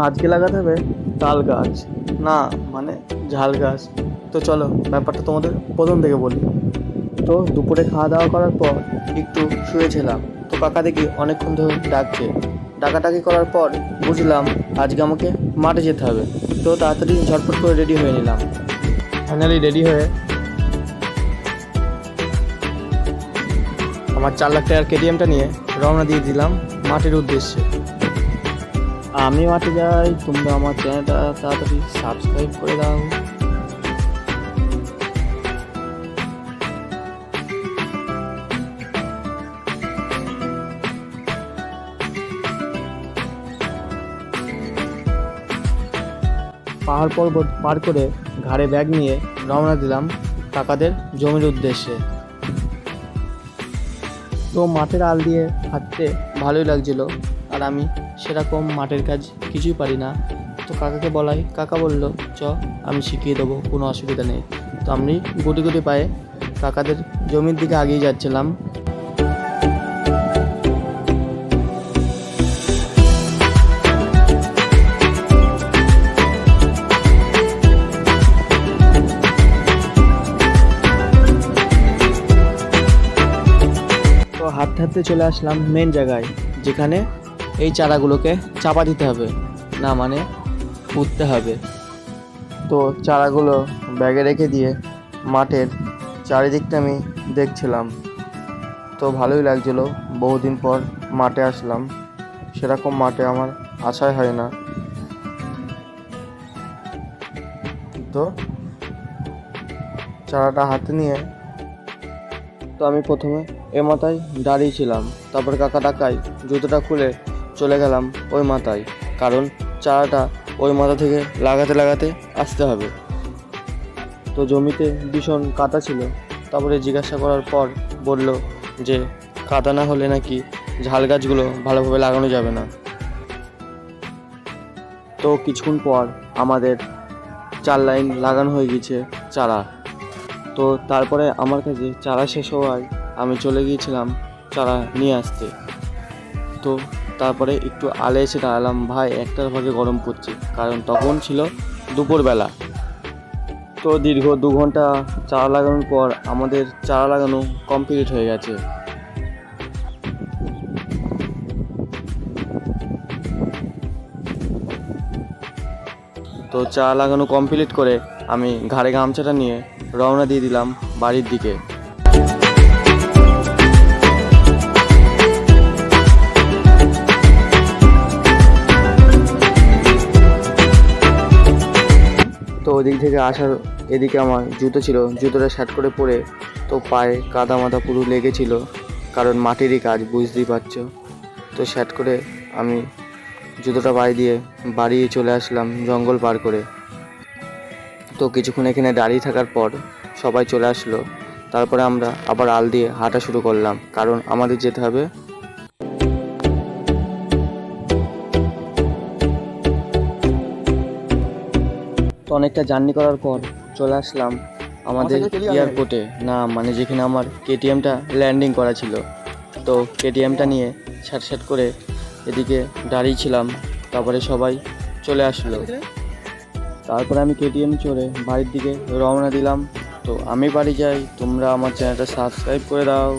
আজকে লাগাতে হবে তাল গাছ, না মানে ঝাল গাছ। তো চলো ব্যাপারটা তোমাদের প্রথম থেকে বলি। তো দুপুরে খাওয়া দাওয়া করার পর একটু শুয়েছিলাম। তো কাকা দেখি অনেকক্ষণ ধরে ডাকছে। ডাকাডাকি করার পর বুঝলাম আজকে আমাকে মাঠে যেতে হবে। তো তাড়াতাড়ি ঝটপট করে রেডি হয়ে নিলাম। ফাইনালি রেডি হয়ে আমার 4 লাখ টাকার কেটিএমটা নিয়ে রওনা দিয়ে দিলাম মাঠের উদ্দেশ্যে। আমি মাঠে যাই, তোমরা আমার চ্যানেলটা তাড়াতাড়ি সাবস্ক্রাইব করে দাও। পাহাড় পর্বত পার করে ঘাড়ে ব্যাগ নিয়ে রওনা দিলাম কাকাদের জমির উদ্দেশ্যে। তো মাঠের আল দিয়ে হাঁটতে ভালোই লাগছিল, আর আমি সেরকম মাঠের কাজ কিছুই পারি না। তো কাকাকে বলাই, কাকা বলল চ আমি শিখিয়ে দেবো, কোনো অসুবিধা নেই। তো আমি গুটি গুটি পায়ে কাকাদের জমির দিকে এগিয়ে যাচ্ছিলাম। তো হাঁটতে হাঁটতে চলে আসলাম মেন জায়গায়, যেখানে এই চারাগুলোকে চাপা দিতে হবে, না মানে পুঁততে হবে। তো চারাগুলো ব্যাগে রেখে দিয়ে মাঠের চারিদিকটা আমি দেখছিলাম। তো ভালোই লাগছিলো, বহুদিন পর মাঠে আসলাম। সেরকম মাঠে আমার আসাই হয় না। তো চারাটা হাতে নিয়ে তো আমি প্রথমে এ মাথায় দাঁড়িয়েছিলাম, তারপর কাকা ডাকায় জুতোটা খুলে চলে গেলাম ওই মাথায়, কারণ চারাটা ওই মাথা থেকে লাগাতে লাগাতে আসতে হবে। তো জমিতে ভীষণ কাদা ছিল। তারপরে জিজ্ঞাসা করার পর বলল যে কাদা না হলে নাকি ঝাল গাছগুলো ভালোভাবে লাগানো যাবে না। তো কিছুক্ষণ পর আমাদের 4 লাইন লাগানো হয়ে গেছে চারা। তো তারপরে আমার কাছে চারা শেষ হওয়ায় আমি চলে গিয়েছিলাম চারা নিয়ে আসতে। তো তারপরে একটু আলে এসে দাঁড়ালাম, ভাই 1টার ভাগে গরম পড়ছে, কারণ তখন ছিল দুপুরবেলা। তো দীর্ঘ 2 ঘন্টা চারা লাগানোর পর আমাদের চারা লাগানো কমপ্লিট হয়ে গেছে। তো চারা লাগানো কমপ্লিট করে আমি ঘাড়ে গামছাটা নিয়ে রওনা দিয়ে দিলাম বাড়ির দিকে। তো ওদিক থেকে আসার এদিকে আমার জুতো ছিল, জুতোটা শার্ট করে পরে তো পায়ে কাদা মাদা পুরো লেগেছিল, কারণ মাটিরই কাজ বুঝতেই পারছো। তো শার্ট করে আমি জুতোটা পায়ে দিয়ে বাড়ি চলে আসলাম জঙ্গল পার করে। তো কিছুক্ষণ এখানে দাঁড়িয়ে থাকার পর সবাই চলে আসলো। তারপরে আমরা আবার আল দিয়ে হাঁটা শুরু করলাম, কারণ আমাদের যেতে হবে। তো অনেকটা জার্নি করার পর চলে আসলাম আমাদের এয়ারপোর্টে, না মানে যেখানে আমার কেটিএমটা ল্যান্ডিং করা ছিল। তো কেটিএমটা নিয়ে স্যাট করে এদিকে দাঁড়িয়েছিলাম। তারপরে সবাই চলে আসলো। তারপরে আমি কেটিএম চড়ে বাড়ির দিকে রওনা দিলাম। তো আমি বাড়ি যাই, তোমরা আমার চ্যানেলটা সাবস্ক্রাইব করে দাও।